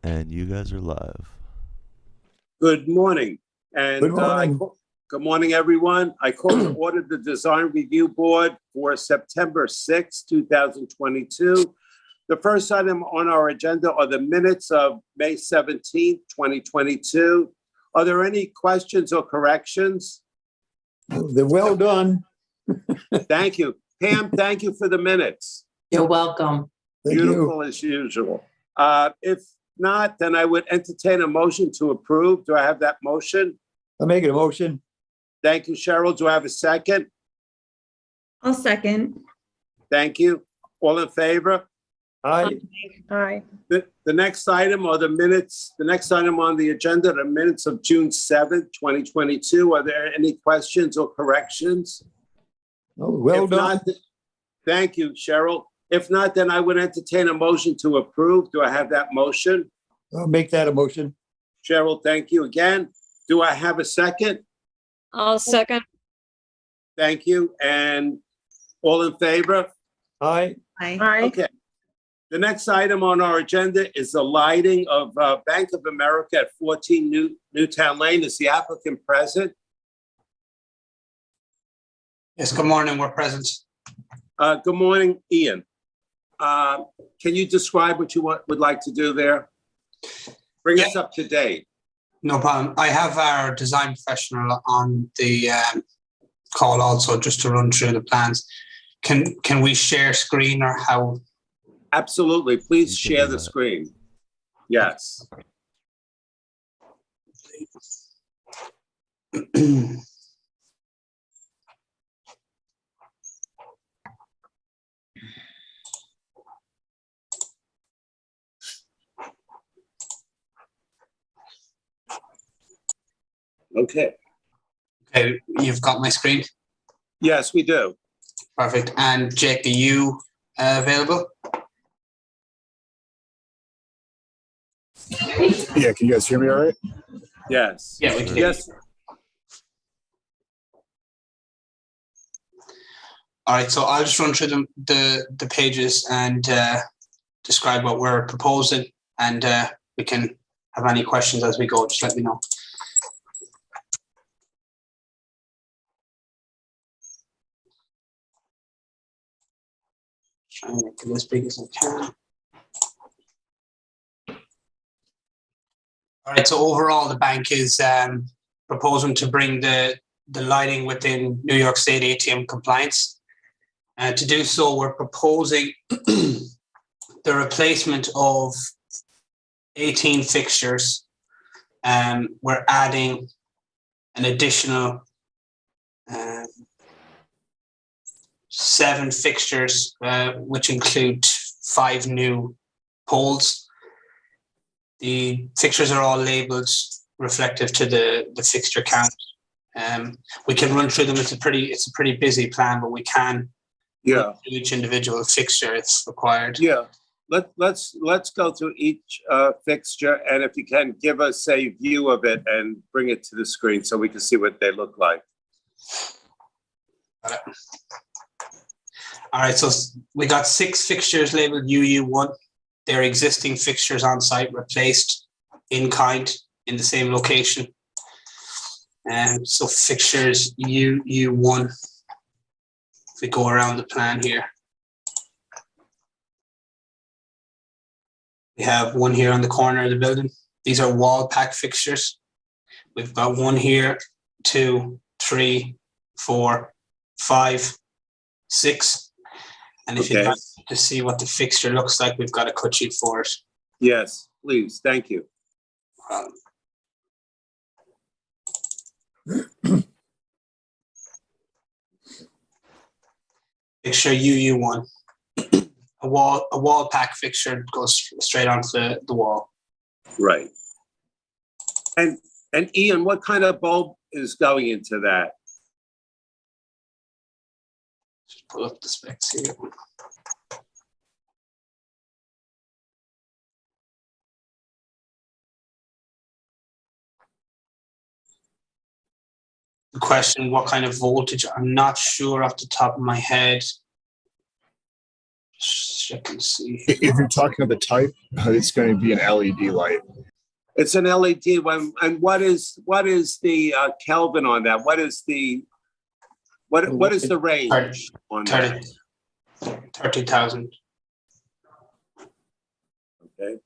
And you guys are live. Good morning. And Good morning. good morning, everyone. I call to order the Design Review Board for September 6, 2022. The first item on our agenda are the minutes of May 17, 2022. Are there any questions or corrections? They're well done. Thank you. Pam, thank you for the minutes. You're welcome. Thank Beautiful as usual. If not, then I would entertain a motion to approve. Do I have that motion? I'm making a motion. Thank you, Cheryl. Do I have a second? I'll second. Thank you. All in favor? Aye. Aye. The next item are the minutes. The next item on the agenda, the minutes of June 7th, 2022. Are there any questions or corrections? Oh, well If done. not, thank you, Cheryl. If not, then I would entertain a motion to approve. Do I have that motion? I'll make that a motion. Cheryl, thank you again. Do I have a second? I'll second. Thank you. And all in favor? Aye. Aye. Okay. The next item on our agenda is the lighting of Bank of America at 14 Newtown Lane. Is the applicant present? Yes, good morning, we're present. Good morning, Ian. Can you describe what you would like to do there? Bring us up to date. No problem. I have our design professional on the call also, just to run through the plans. Can we share screen or how? Absolutely. Please You can share do the that. screen. Yes. Okay. Okay, you've got my screen. Yes, we do. Perfect. And Jake, are you available? Yeah, can you guys hear me all right? Yes. Yeah, we can. Yes. All right, so I'll just run through the pages and describe what we're proposing, and we can have any questions as we go. Just let me know. Try and make it as big as I can. All right, so overall, the bank is proposing to bring the lighting within New York State ATM compliance. To do so, we're proposing the replacement of 18 fixtures. We're adding an additional 7 fixtures, which include 5 new poles. The fixtures are all labeled reflective to the fixture count. We can run through them. It's a pretty busy plan, but we can Yeah. do each individual fixture if required. Yeah. Let's go through each fixture, and if you can give us a view of it and bring it to the screen so we can see what they look like. All right, so we got 6 fixtures labeled Uu1. They're existing fixtures on site, replaced in kind in the same location. So fixtures Uu1. If we go around the plan here, we have one here on the corner of the building. These are wall pack fixtures. We've got one here, 2, 3, 4, 5, 6. And if Okay. you'd like to see what the fixture looks like, we've got a cut sheet for it. Yes, please. Thank you. Fixture Uu1. A wall pack fixture goes straight onto the wall. Right. And Ian, what kind of bulb is going into that? Just pull up the specs here. The question, what kind of voltage? I'm not sure off the top of my head. Check and see. If you're talking of the type, it's going to be an LED light. It's an LED one. And what is the Kelvin on that? What is the range on that? 30,000. Okay.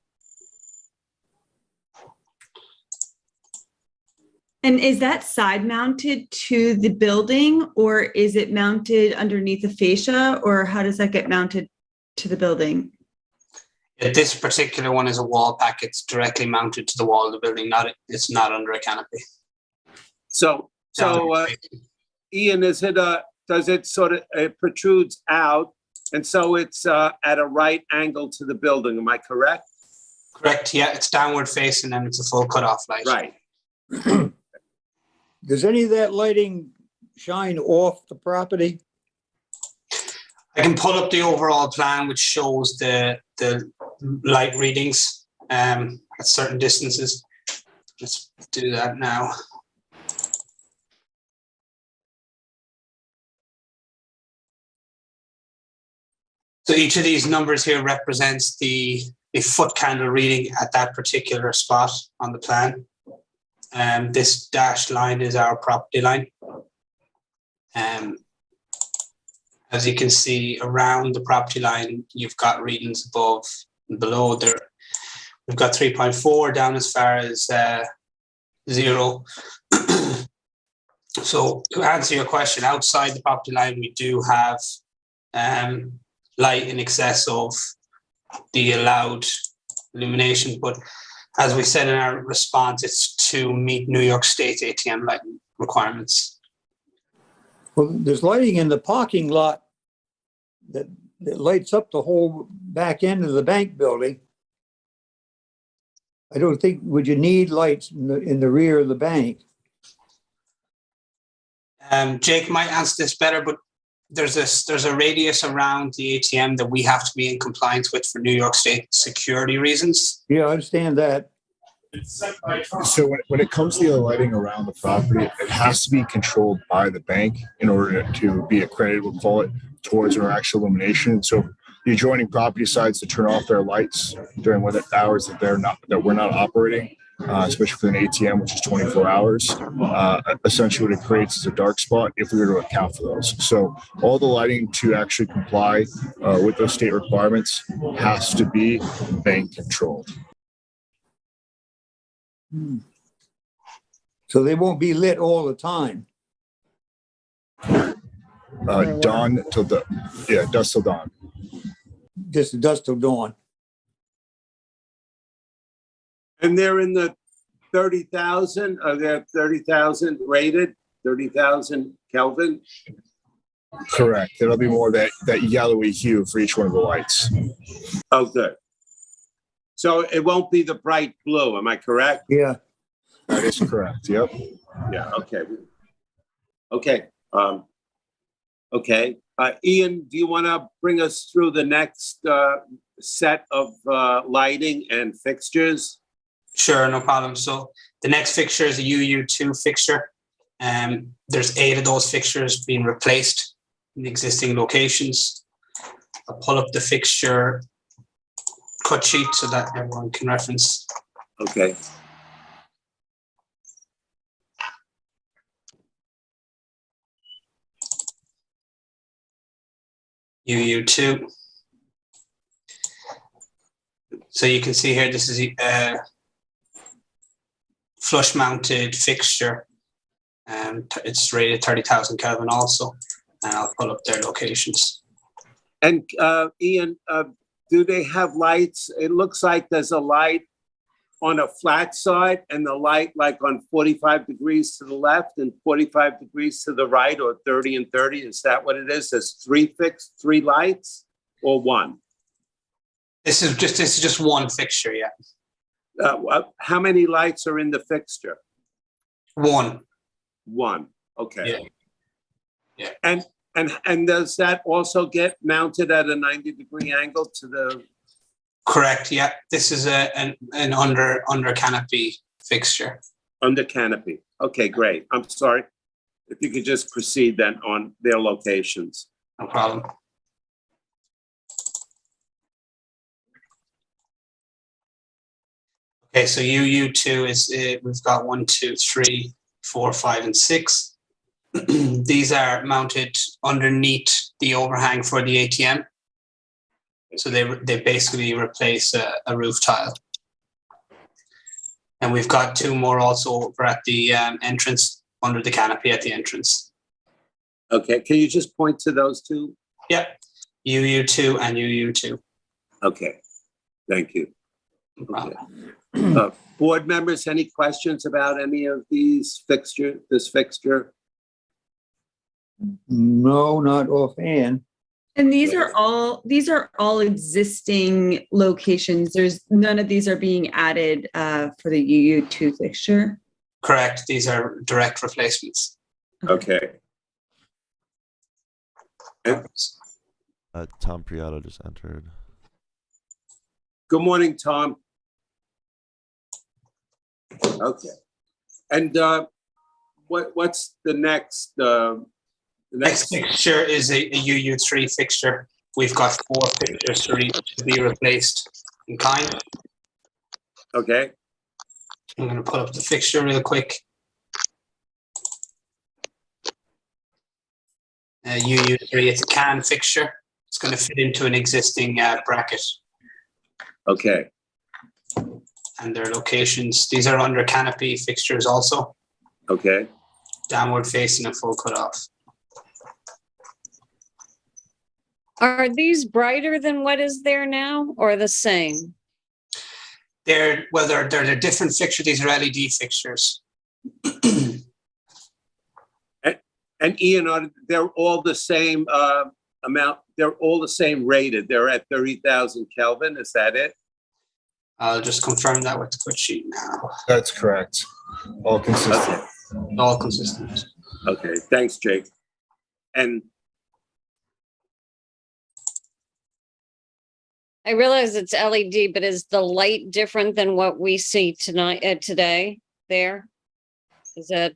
And is that side mounted to the building, or is it mounted underneath the fascia, or how does that get mounted to the building? Yeah, this particular one is a wall pack. It's directly mounted to the wall of the building. It's not under a canopy. So Ian, does it sort of, it protrudes out, and so it's at a right angle to the building, am I correct? Correct, yeah, it's downward facing and it's a full cutoff light. Right. Does any of that lighting shine off the property? I can pull up the overall plan, which shows the light readings at certain distances. Let's do that now. So each of these numbers here represents the foot candle reading at that particular spot on the plan. This dashed line is our property line. As you can see, around the property line, you've got readings above and below there. We've got 3.4 down as far as 0. So to answer your question, outside the property line, we do have light in excess of the allowed illumination, but as we said in our response, it's to meet New York State ATM lighting requirements. Well, there's lighting in the parking lot that lights up the whole back end of the bank building. I don't think, would you need lights in the rear of the bank? Jake might answer this better, but there's a radius around the ATM that we have to be in compliance with for New York State security reasons. Yeah, I understand that. So when it comes to the lighting around the property, it has to be controlled by the bank in order to be accredited, we'll call it, towards our actual illumination. So the adjoining property decides to turn off their lights during what hours that we're not operating, especially for an ATM, which is 24 hours. Essentially what it creates is a dark spot if we were to account for those. So all the lighting to actually comply with those state requirements has to be bank controlled. So they won't be lit all the time. Dawn till dusk till dawn. Just dusk till dawn. And they're in the 30,000, are there 30,000 rated, 30,000 Kelvin? Correct. It'll be more that yellowy hue for each one of the lights. Oh, good. So it won't be the bright blue, am I correct? Yeah. That is correct. Yep. Yeah, okay. Okay. Okay. Ian, do you want to bring us through the next set of lighting and fixtures? Sure, no problem. So the next fixture is a Uu2 fixture. There's 8 of those fixtures being replaced in the existing locations. I'll pull up the fixture cut sheet so that everyone can reference. Okay. Uu2. So you can see here, this is a flush mounted fixture. It's rated 30,000 Kelvin also, and I'll pull up their locations. And Ian, do they have lights? It looks like there's a light on a flat side and the light like on 45 degrees to the left and 45 degrees to the right, or 30 and 30. Is that what it is? There's 3 lights or 1? This is just one fixture, yeah. How many lights are in the fixture? 1. 1. Okay. Yeah. And does that also get mounted at a 90-degree angle to the? Correct. Yeah. This is an under canopy fixture. Under canopy. Okay, great. I'm sorry. If you could just proceed then on their locations. No problem. Okay, so Uu2 is, we've got 1, 2, 3, 4, 5, and 6. These are mounted underneath the overhang for the ATM. So they basically replace a roof tile. And we've got 2 more also over at the entrance, under the canopy at the entrance. Okay, can you just point to those two? Yep, Uu2 and Uu2. Okay, thank you. No problem. Board members, any questions about any of these this fixture? No, not offhand. And these are all existing locations. There's none of these are being added for the Uu2 fixture. Correct, these are direct replacements. Okay. Tom Priato just entered. Good morning, Tom. Okay. And what's the next? The Next fixture is a Uu3 fixture. We've got 4 fixtures to be replaced in kind. Okay. I'm going to put up the fixture real quick. Uu3, it's a can fixture. It's going to fit into an existing bracket. Okay. And their locations, these are under canopy fixtures also. Okay. Downward facing and full cut off. Are these brighter than what is there now or the same? They're a different fixture. These are LED fixtures. And Ian, they're all the same amount. They're all the same rated. They're at 30,000 Kelvin. Is that it? I'll just confirm that with the quick sheet now. That's correct. All consistent. Okay. All consistent. Okay. Thanks, Jake. And I realize it's LED, but is the light different than what we see tonight, today there? Is that?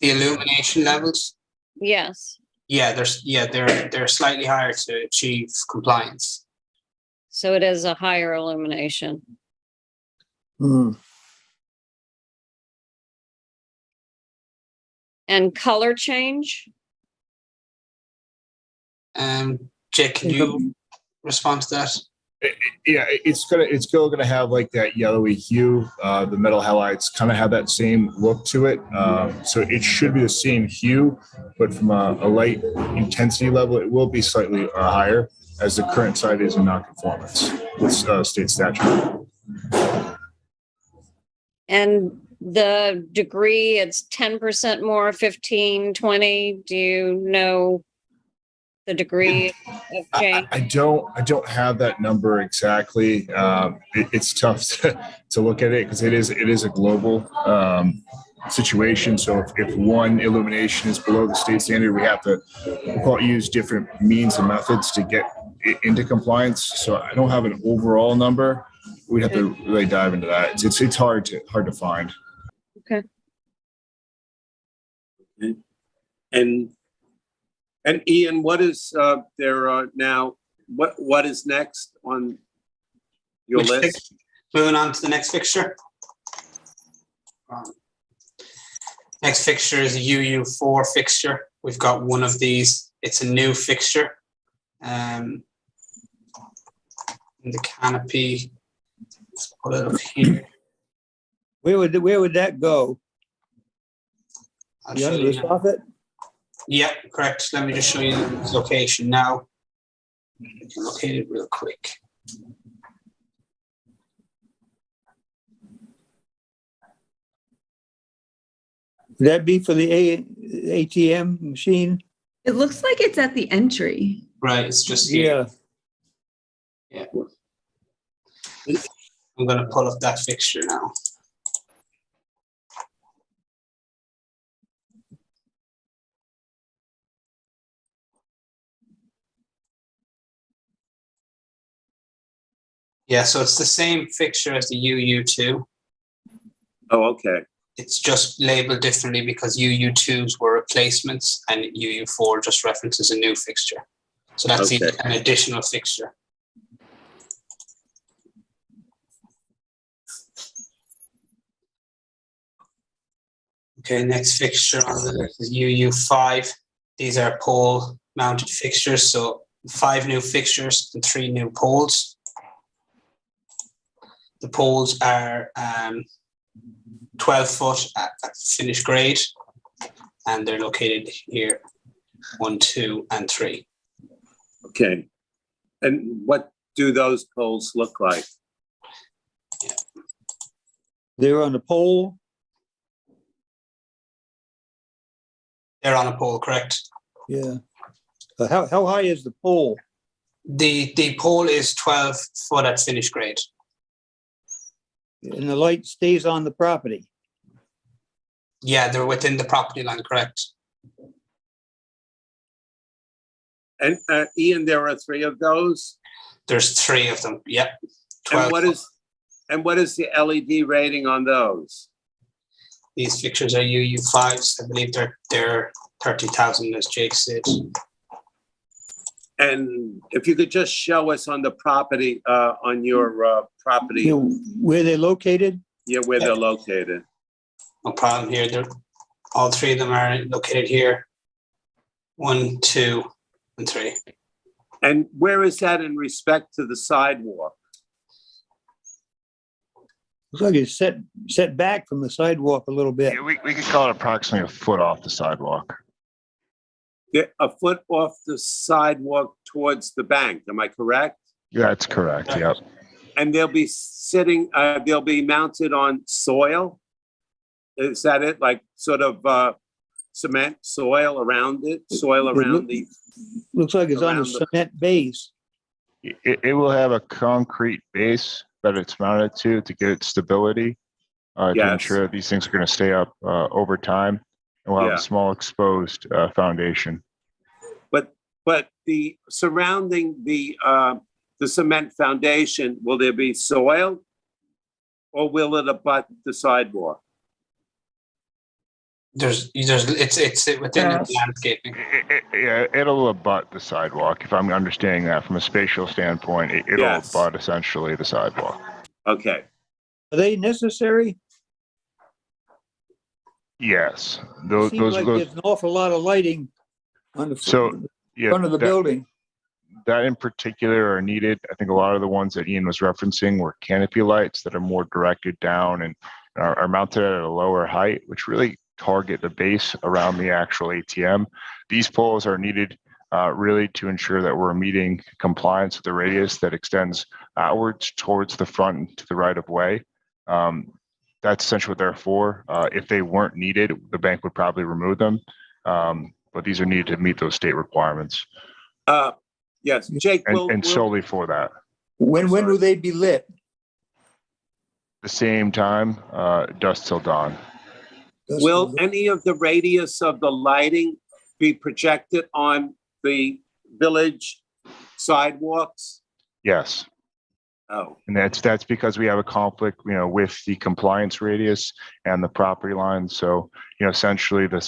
The illumination levels? Yes. Yeah, they're slightly higher to achieve compliance. So it is a higher illumination. Hmm. And color change? Jake, can you respond to that? Yeah, it's still gonna have like that yellowy hue. The metal halides kind of have that same look to it. So it should be the same hue, but from a light intensity level, it will be slightly higher, as the current site is in non-conformance with state statute. And the degree, it's 10% more, 15, 20. Do you know the degree of change? I don't have that number exactly. It's tough to look at it because it is a global situation. So if one illumination is below the state standard, we have to use different means and methods to get it into compliance. So I don't have an overall number. We'd have to really dive into that. It's hard to find. Okay. And Ian, what is there now? What is next on your Which list? Moving on to the next fixture. Next fixture is a Uu4 fixture. We've got one of these. It's a new fixture. In the canopy. Let's put it up here. Where would that go? I'll The show under you the now. soffit? Yeah, correct. Let me just show you the location now. I can locate it real quick. Would that be for the ATM machine? It looks like it's at the entry. Right, it's just here. Yeah. Yeah. I'm going to pull up that fixture now. Yeah, so it's the same fixture as the Uu2. Oh, okay. It's just labeled differently because Uu2s were replacements and Uu4 just references a new fixture. So that's Okay. an additional fixture. Okay, next fixture on the list is Uu5. These are pole mounted fixtures, so 5 new fixtures and 3 new poles. The poles are 12 foot at finished grade, and they're located here, 1, 2, and 3. Okay. And what do those poles look like? They're on the pole. They're on a pole, correct? Yeah. How high is the pole? The pole is 12 foot at finished grade. And the light stays on the property. Yeah, they're within the property line, correct? And Ian, there are 3 of those. There's 3 of them. Yep. And 12. what is the LED rating on those? These fixtures are Uu5s. I believe they're 30,000, as Jake said. And if you could just show us on the property, on your property, You know, where they're located? yeah, where they're located. No problem here. All 3 of them are located here. 1, 2, and 3. And where is that in respect to the sidewalk? Looks like it's set back from the sidewalk a little bit. Yeah, we could call it approximately a foot off the sidewalk. Get a foot off the sidewalk towards the bank, am I correct? Yeah, that's correct. Yep. And they'll be they'll be mounted on soil? Is that it? Like sort of cement soil around it, soil around the, Looks like it's on a Around the- cement base. It will have a concrete base that it's mounted to get its stability, to Yes. ensure that these things are going to stay up over time. And we'll have Yeah. a small exposed foundation. but the surrounding the cement foundation, will there be soil? Or will it abut the sidewalk? It's within Yes. the landscaping. Yeah, it'll abut the sidewalk. If I'm understanding that from a spatial standpoint, it'll Yes. abut essentially the sidewalk. Okay, Are they necessary? Yes, It those seems like those. there's an awful lot of lighting on the So yeah, front of the building. that in particular are needed. I think a lot of the ones that Ian was referencing were canopy lights that are more directed down and are mounted at a lower height, which really target the base around the actual ATM. These poles are needed really to ensure that we're meeting compliance with the radius that extends outwards towards the front and to the right of way. That's essentially what they're for. If they weren't needed, the bank would probably remove them. But these are needed to meet those state requirements yes, Jake, and solely for that. When will they be lit? The same time, dusk till dawn. will any of the radius of the lighting be projected on the village sidewalks? Yes. Oh, And that's because we have a conflict, with the compliance radius and the property line. So, essentially the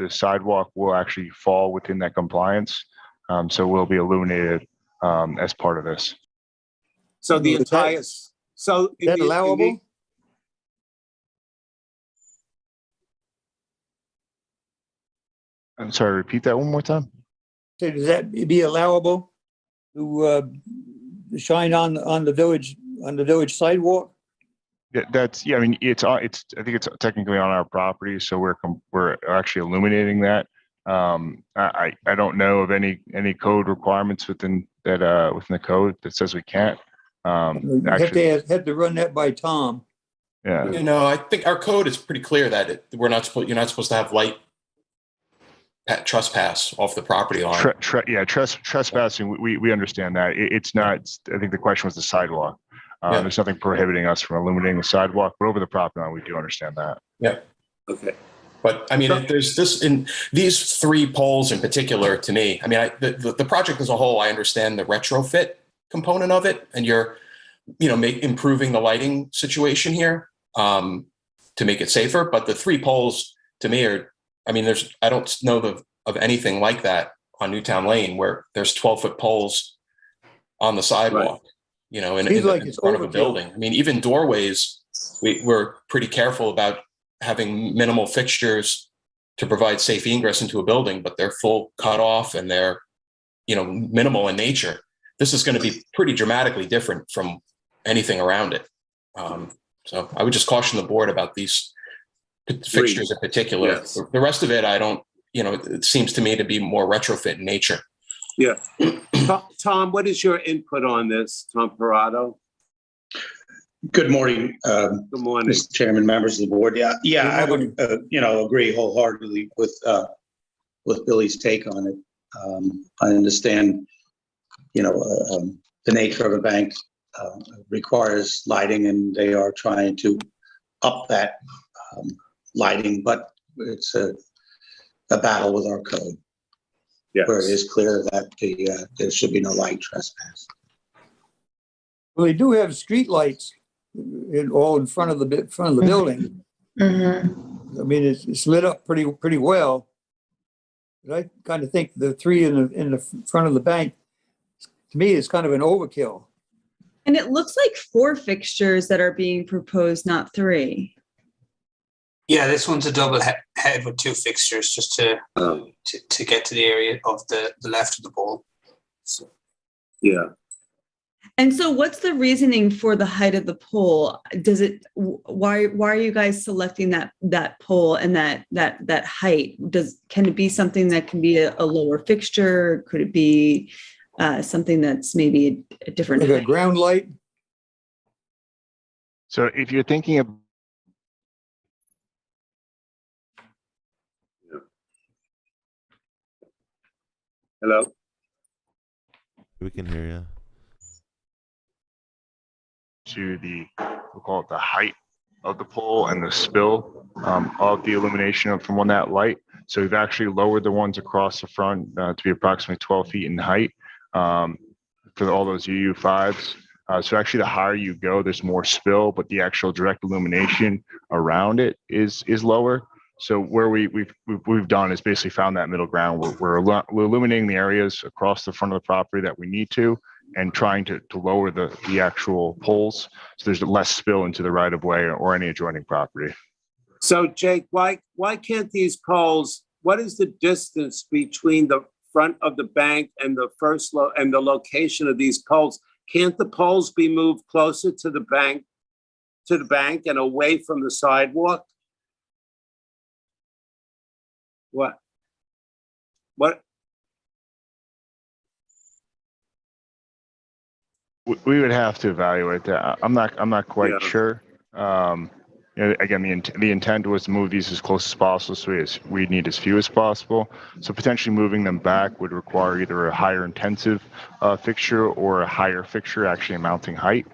sidewalk will actually fall within that compliance. So we'll be illuminated as part of this. so the Is that- entire, so. Is that allowable? I'm sorry, repeat that one more time. So does that be allowable to shine on the village sidewalk? Yeah, I mean, I think it's technically on our property, so we're actually illuminating that. I don't know of any code requirements within the code that says we can't. You have to run that by Tom. Yeah. I think our code is pretty clear that you're not supposed to have light trespass off the property line. Trespassing. We understand that. It's not. I think the question was the sidewalk. Yeah. There's nothing prohibiting us from illuminating the sidewalk, but over the property line, we do understand that. Yeah. Okay, But I mean, there's this in these 3 poles in particular. To me, I mean, the project as a whole, I understand the retrofit component of it, and you're, improving the lighting situation here to make it safer. But the 3 poles to me are, I mean, I don't know of anything like that on Newtown Lane where there's 12-foot poles on the sidewalk. In Seems like in it's front of a overkill. building. I mean, even doorways, we're pretty careful about having minimal fixtures to provide safe ingress into a building, but they're full cutoff and they're, minimal in nature. This is going to be pretty dramatically different from anything around it. So I would just caution the board about these fixtures in particular. Yes. The rest of it, I don't, it seems to me to be more retrofit in nature. Yeah. Tom, what is your input on this, Tom Parato? Good morning, Good morning. Mr. Chairman, members of the board. Yeah, I Good would, agree wholeheartedly with Billy's take on it. I understand, the nature of a bank requires lighting, and they are trying to up that lighting, but it's a battle with our code, Yes. where it is clear that there should be no light trespass. Well, they do have street lights all in front of the building. Mhm. I mean, it's lit up pretty well. But I kind of think the three in the front of the bank, to me, is kind of an overkill. And it looks like 4 fixtures that are being proposed, not 3. Yeah, this one's a double head with 2 fixtures just to get to the area of the left of the pole. Yeah. And so what's the reasoning for the height of the pole? Why are you guys selecting that pole and that height? Can it be something that can be a lower fixture? Could it be something that's maybe a different Like a height? ground light. So if you're thinking of Hello? We can hear you. to we'll call it the height of the pole and the spill of the illumination from on that light. So we've actually lowered the ones across the front to be approximately 12 feet in height for all those Uu5s. So actually, the higher you go, there's more spill, but the actual direct illumination around it is lower. So where we've done is basically found that middle ground where we're illuminating the areas across the front of the property that we need to, and trying to lower the actual poles so there's less spill into the right of way or any adjoining property. So Jake, why can't these poles, what is the distance between the front of the bank and the and the location of these poles? Can't the poles be moved closer to the bank and away from the sidewalk? What? We would have to evaluate that. I'm not quite sure. Again, the intent was to move these as close as possible, so we need as few as possible. So potentially moving them back would require either a higher intensive fixture or a higher fixture, actually a mounting height.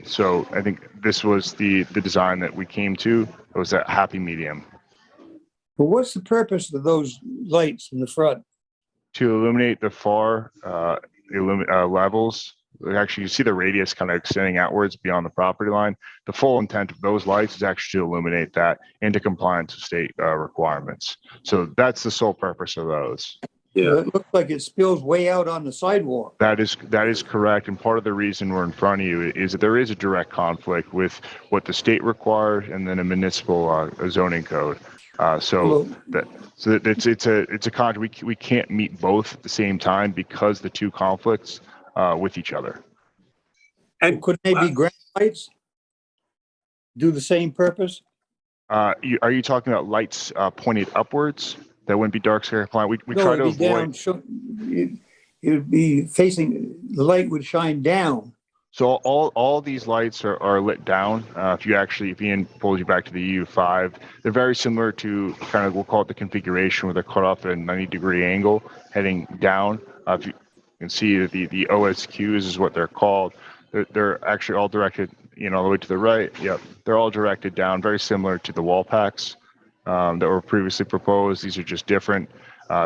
So I think this was the design that we came to. It was that happy medium. But what's the purpose of those lights in the front? To illuminate the far levels. Actually, you see the radius kind of extending outwards beyond the property line. The full intent of those lights is actually to illuminate that into compliance with state requirements. So that's the sole purpose of those. Yeah. It looks like it spills way out on the sidewalk. That is correct. And part of the reason we're in front of you is that there is a direct conflict with what the state requires and then a municipal zoning code. So it's a contract. We can't meet both at the same time because the two conflicts with each other. And Couldn't they be ground lights? Do the same purpose? Are you talking about lights pointed upwards? That wouldn't be dark sky compliant. We No, try to it'd be avoid. down, it would be facing, the light would shine down. So all these lights are lit down. If Ian pulls you back to the Uu5, they're very similar to kind of, we'll call it the configuration where they're cut off at a 90-degree angle heading down. If you can see the OSQs is what they're called. They're actually all directed, all the way to the right. Yep, they're all directed down, very similar to the wall packs that were previously proposed. These are just different.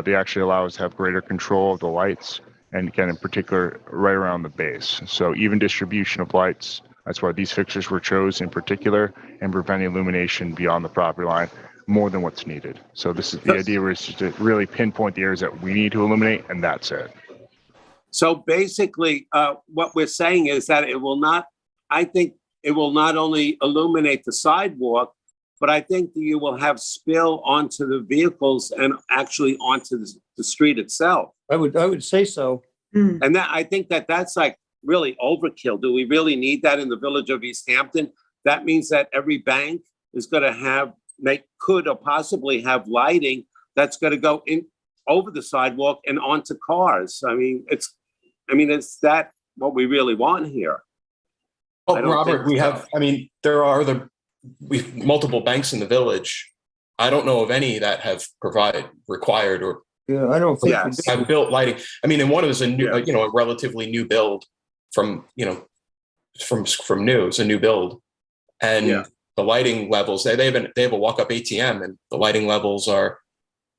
They actually allow us to have greater control of the lights, and again, in particular, right around the base. So even distribution of lights, that's why these fixtures were chosen in particular, and preventing illumination beyond the property line more than what's needed. So this is the idea, was just to really pinpoint the areas that we need to illuminate, and that's it. so basically, what we're saying is that I think it will not only illuminate the sidewalk, but I think that you will have spill onto the vehicles and actually onto the street itself. I would say so. And that, I think that that's like really overkill. Do we really need that in the village of East Hampton? That means that every bank is going to have, they could or possibly have lighting that's going to go in over the sidewalk and onto cars. I mean, is that what we really want here? Oh, I don't Robert, think we so. have, I mean, there are multiple banks in the village. I don't know of any that have required or Yeah, I don't think. Yes. we do. have built lighting. I mean, and one is a new, Yeah. a relatively new build from new. It's a new build. And Yeah. the lighting levels, they have a walk-up ATM, and the lighting levels are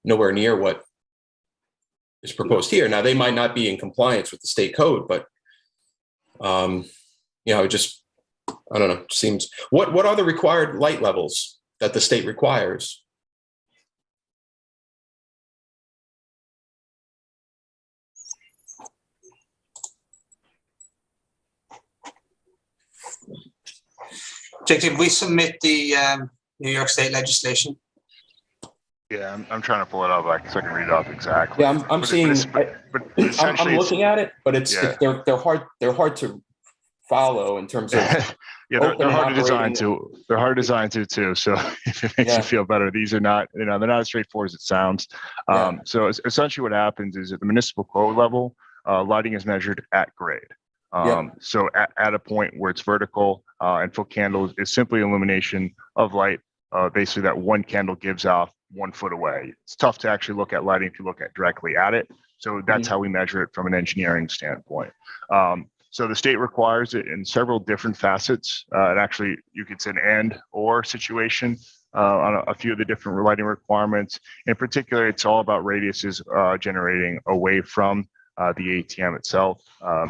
nowhere near what is proposed here. Now, they might not be in compliance with the state code, but it just, I don't know, seems, what are the required light levels that the state requires? Jake, did we submit the New York State legislation? Yeah, I'm trying to pull it up so I can read it off exactly. Yeah, I'm But seeing, I'm essentially looking at it, but Yeah. they're hard to follow in terms of, yeah, open they're and hard to design operating. to. They're hard to design to too. So if it makes Yeah. you feel better, these are not, they're not as straightforward as it sounds. Yeah. So essentially what happens is at the municipal code level, lighting is measured at grade. So at a point where it's vertical and foot candles is simply illumination of light, basically that one candle gives off 1 foot away. It's tough to actually look at lighting if you look at directly at it. So that's how we measure it from an engineering standpoint. So the state requires it in several different facets. And actually, you could say an and or situation on a few of the different lighting requirements. In particular, it's all about radiuses generating away from the ATM itself.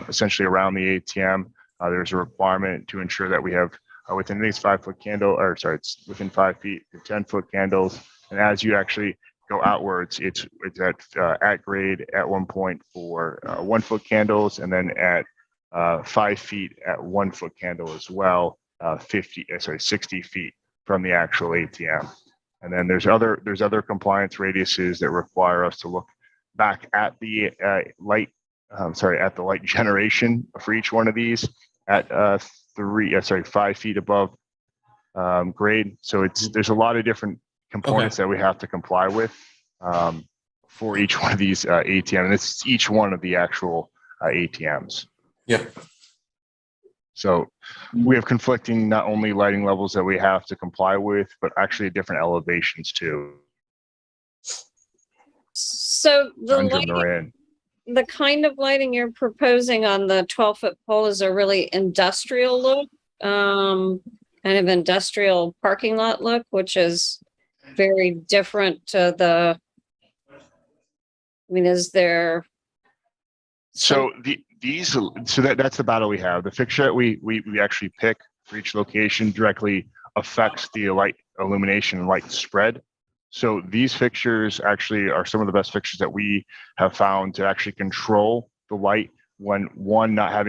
Essentially around the ATM, there's a requirement to ensure that we have within these 5 foot candle, or sorry, it's within 5 feet, 10 foot candles. And as you actually go outwards, it's at grade at 1 point for 1 foot candles, and then at 5 feet at 1 foot candle as well, 60 feet from the actual ATM. And then there's other compliance radiuses that require us to look back at the light generation for each one of these at 5 feet above grade. So there's a lot of different components that we have to comply with for each one of these ATM, and it's each one of the actual ATMs. Yeah. So we have conflicting not only lighting levels that we have to comply with, but actually different elevations too. So the kind of lighting you're proposing on the 12-foot pole is a really industrial look, kind of industrial parking lot look, which is very different to the, I mean, is there? So that's the battle we have. The fixture that we actually pick for each location directly affects the light illumination and light spread. So these fixtures actually are some of the best fixtures that we have found to actually control the light when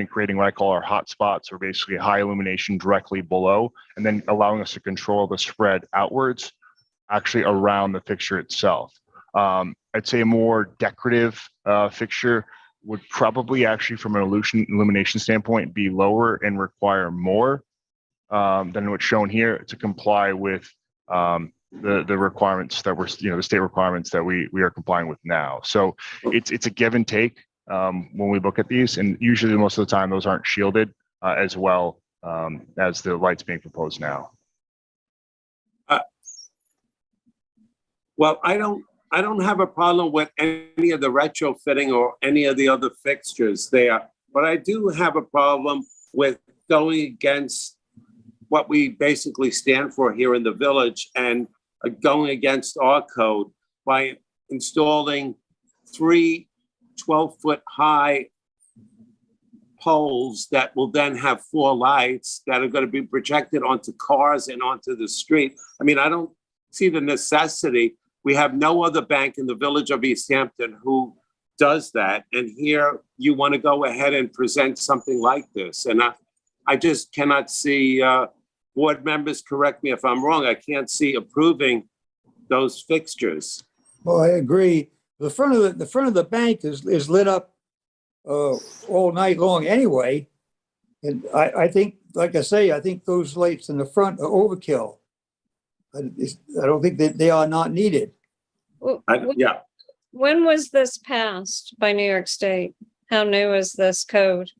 creating what I call our hot spots, or basically high illumination directly below, and then allowing us to control the spread outwards actually around the fixture itself. I'd say a more decorative fixture would probably actually from an illumination standpoint be lower and require more than what's shown here to comply with the requirements that the state requirements that we are complying with now. So it's a give and take when we look at these, and usually most of the time those aren't shielded as well as the lights being proposed now. Well, I don't have a problem with any of the retrofitting or any of the other fixtures there, but I do have a problem with going against what we basically stand for here in the village and going against our code by installing 3 12-foot high poles that will then have 4 lights that are going to be projected onto cars and onto the street. I mean, I don't see the necessity. We have no other bank in the village of East Hampton who does that. And here you want to go ahead and present something like this. And I just cannot see board members correct me if I'm wrong, I can't see approving those fixtures. Well, I agree. The front of the bank is lit up all night long anyway. And I think, like I say, I think those lights in the front are overkill. I don't think that they are not needed. Yeah, When was this passed by New York State? How new is this code?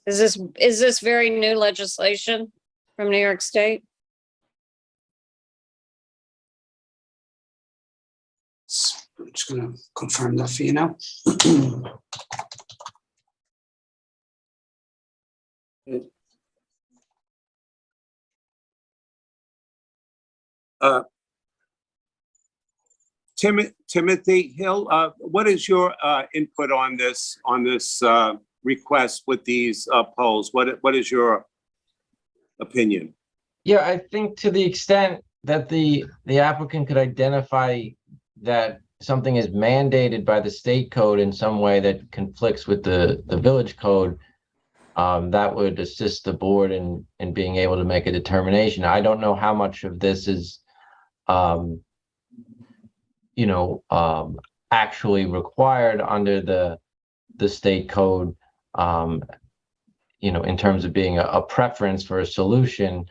Is this very new legislation from New York State? I'm just going to confirm that for you now. Timothy Hill, what is your input on this request with these polls? What is your opinion? Yeah, I think to the extent that the applicant could identify that something is mandated by the state code in some way that conflicts with the village code, that would assist the board in being able to make a determination. I don't know how much of this is, actually required under the state code, in terms of being a preference for a solution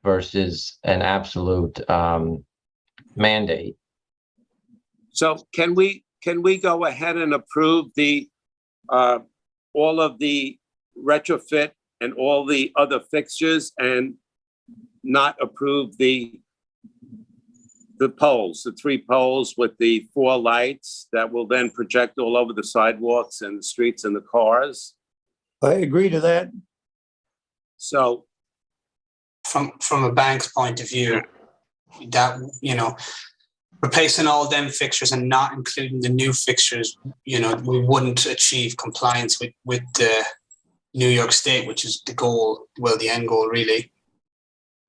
versus an absolute mandate. So can we go ahead and approve the all of the retrofit and all the other fixtures and not approve the poles, the 3 poles with the 4 lights that will then project all over the sidewalks and the streets and the cars? I agree to that. So From a bank's point of view, that, replacing all them fixtures and not including the new fixtures, we wouldn't achieve compliance with the New York State, which is the goal, well, the end goal, really.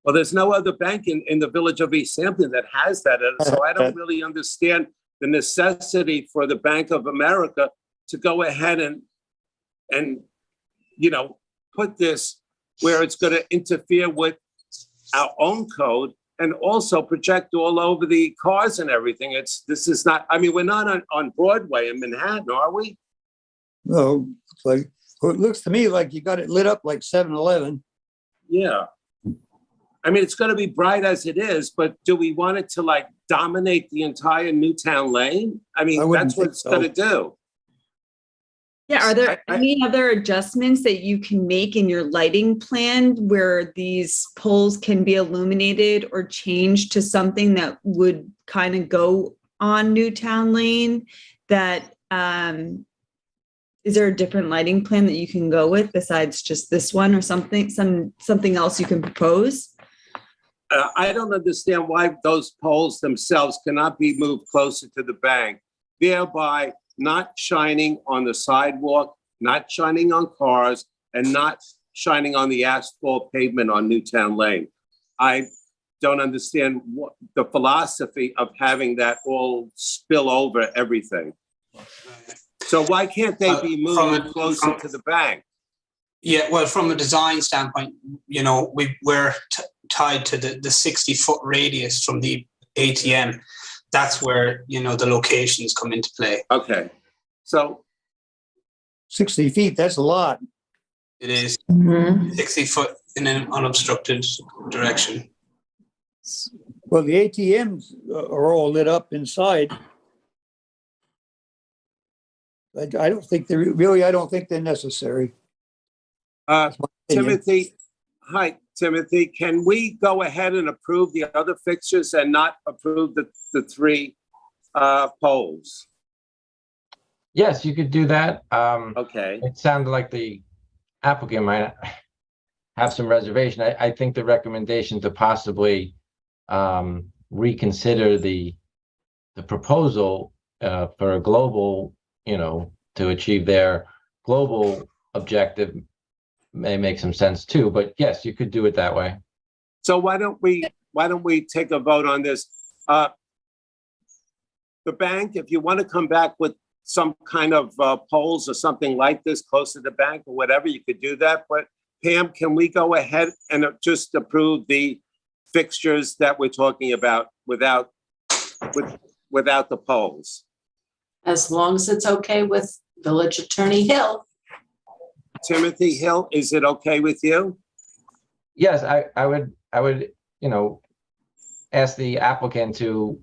well, there's no other bank in the village of East Hampton that has that. So I don't really understand the necessity for the Bank of America to go ahead and put this where it's going to interfere with our own code and also project all over the cars and everything. This is not, we're not on Broadway in Manhattan, are we? No, it looks to me like you got it lit up like 7-Eleven. Yeah. It's going to be bright as it is, but do we want it to dominate the entire Newtown Lane? That's what it's going to do. Yeah, are there any other adjustments that you can make in your lighting plan where these poles can be illuminated or changed to something that would kind of go on Newtown Lane? That is there a different lighting plan that you can go with besides just this one, or something else you can propose? I don't understand why those poles themselves cannot be moved closer to the bank, thereby not shining on the sidewalk, not shining on cars, and not shining on the asphalt pavement on Newtown Lane. I don't understand what the philosophy of having that all spill over everything. So why can't they be moved closer to the bank? Yeah, well, from a design standpoint, we're tied to the 60-foot radius from the ATM. That's where, the locations come into play. Okay. So 60 feet, that's a lot. It is 60 foot in an unobstructed direction. Well, the ATMs are all lit up inside. I don't think they're necessary. Timothy, hi, Timothy. Can we go ahead and approve the other fixtures and not approve the 3 poles? Yes, you could do that. Okay. It sounded like the applicant might have some reservation. I think the recommendation to possibly reconsider the proposal for a global, to achieve their global objective may make some sense too. But yes, you could do it that way. So why don't we take a vote on this? The bank, if you want to come back with some kind of poles or something like this close to the bank or whatever, you could do that. But Pam, can we go ahead and just approve the fixtures that we're talking about without the poles? As long as it's okay with Village Attorney Hill. Timothy Hill, is it okay with you? Yes, I would, ask the applicant to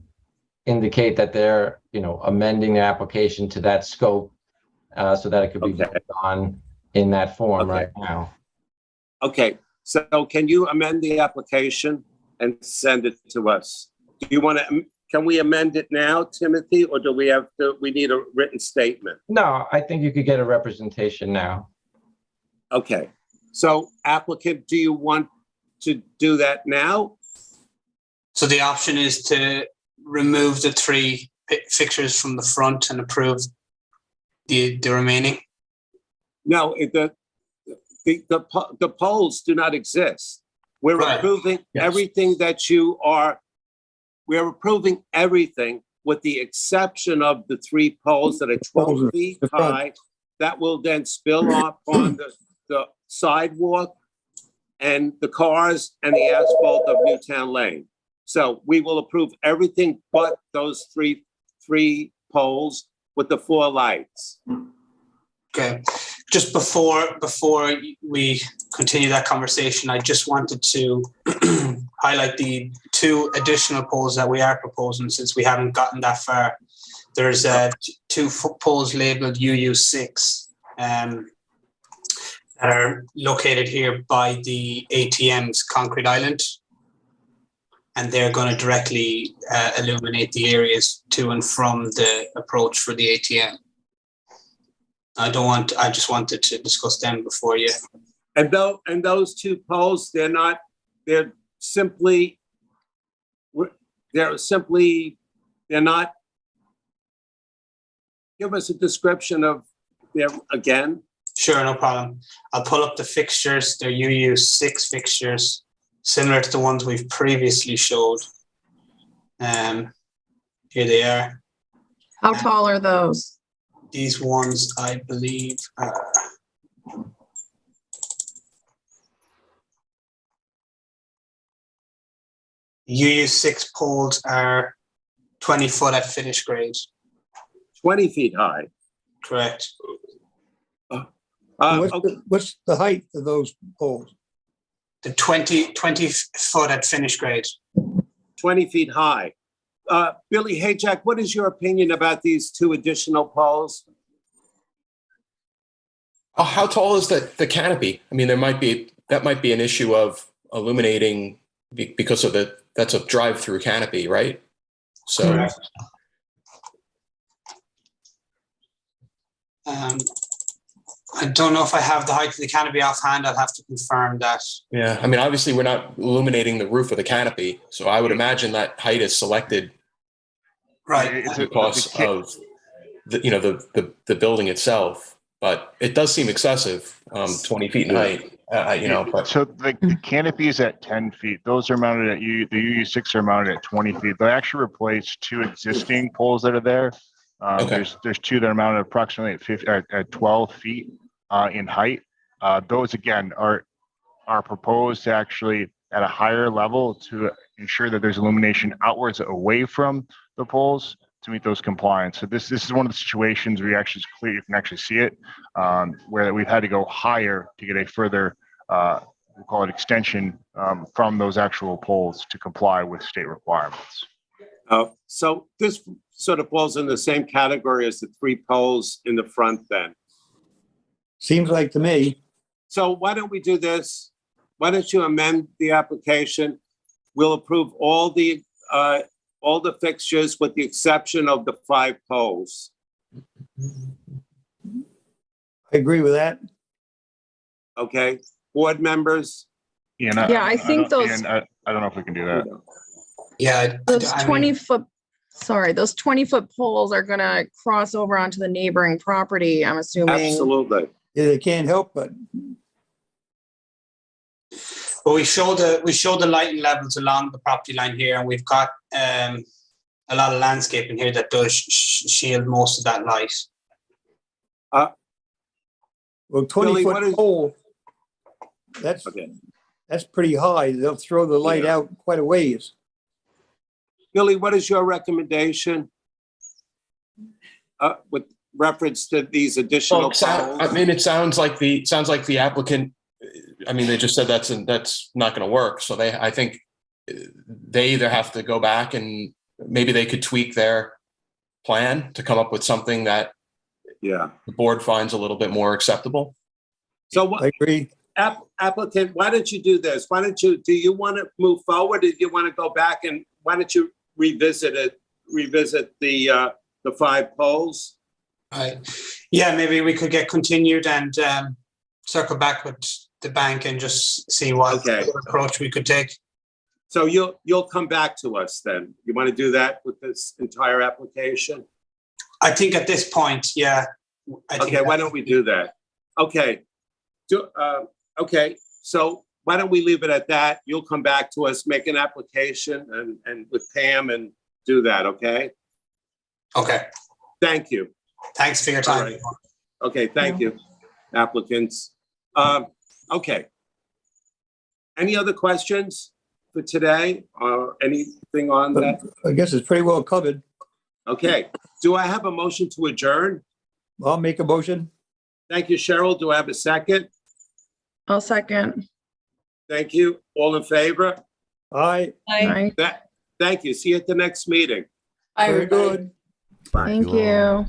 indicate that they're, amending the application to that scope, so that it could be Okay. voted on in that form Okay. right now. Okay, so can you amend the application and send it to us? Do you want to, can we amend it now, Timothy, or do we need a written statement? No, I think you could get a representation now. Okay, so applicant, do you want to do that now? So the option is to remove the 3 fixtures from the front and approve the remaining. No, the poles do not exist. We're Right. approving Yes. everything that we're approving everything with the exception of the 3 poles that are 12 feet The front. high. That will then spill off on the sidewalk and the cars and the asphalt of Newtown Lane. So we will approve everything but those three poles with the 4 lights. Okay, just before we continue that conversation, I just wanted to highlight the 2 additional poles that we are proposing since we haven't gotten that far. There's 2 poles labeled Uu6 that are located here by the ATM's concrete island. And they're going to directly illuminate the areas to and from the approach for the ATM. I just wanted to discuss them before you. And those 2 poles, they're not, they're not. Give us a description of them again. Sure, no problem. I'll pull up the fixtures. They're Uu6 fixtures, similar to the ones we've previously showed. Here they are. How tall are those? These ones, I believe, are Uu6 poles are 20 foot at finish grade. 20 feet high. Correct. Okay. What's the height of those poles? The 20 foot at finish grade. 20 feet high. Billy Hayjack, what is your opinion about these 2 additional poles? How tall is the canopy? I mean, that might be an issue of illuminating because of that's a drive-through canopy, right? So. Correct. I don't know if I have the height of the canopy offhand. I'll have to confirm that. Yeah, I mean, obviously we're not illuminating the roof of the canopy, so I would imagine that height is selected Right. because of the building itself. But it does seem excessive, 20 feet in height. But So the canopy is at 10 feet. Those are mounted at the Uu6 are mounted at 20 feet. They actually replace 2 existing poles that are there. Okay. There's 2 that are mounted approximately at 12 feet in height. Those again are proposed actually at a higher level to ensure that there's illumination outwards away from the poles to meet those compliance. So this is one of the situations where you can actually see it, where we've had to go higher to get a further we'll call it extension from those actual poles to comply with state requirements. So this sort of falls in the same category as the 3 poles in the front then. Seems like to me. So why don't we do this? Why don't you amend the application? We'll approve all the fixtures with the exception of the 5 poles. I agree with that. Okay, board members? Yeah, Yeah, I think those- I don't know if we can do that. Yeah. Those I mean, 20-foot, sorry, those 20-foot poles are gonna cross over onto the neighboring property, I'm assuming. Absolutely. Yeah, they can't help but. But we show the lighting levels along the property line here, and we've got a lot of landscaping here that does shield most of that light. Well, Billy, 20 what is- foot pole, that's, Okay. that's pretty high. They'll throw the light Yeah. out quite a ways. Billy, what is your recommendation? With reference to these additional Well, poles? I mean, it sounds like the applicant, I mean, they just said that's not going to work. So I think they either have to go back and maybe they could tweak their plan to come up with something that Yeah. the board finds a little bit more acceptable. So what, I agree. applicant, why don't you do this? Do you want to move forward? Or do you want to go back and why don't you revisit the 5 poles? Right. Yeah, maybe we could get continued and circle back with the bank and just see what approach we could take. So you'll come back to us then. You want to do that with this entire application? I think at this point, yeah. Okay, why don't we do that? Okay. Okay, so why don't we leave it at that? You'll come back to us, make an application and with Pam and do that, okay? Okay. Thank you. Thanks for your time. All right. Okay, thank you, applicants. Okay. Any other questions for today or anything on that? I guess it's pretty well covered. Okay, do I have a motion to adjourn? I'll make a motion. Thank you, Cheryl. Do I have a second? I'll second. Thank you. All in favor? Aye. Aye. Thank you. See you at the next meeting. Hi, Very everybody. good. Thank you.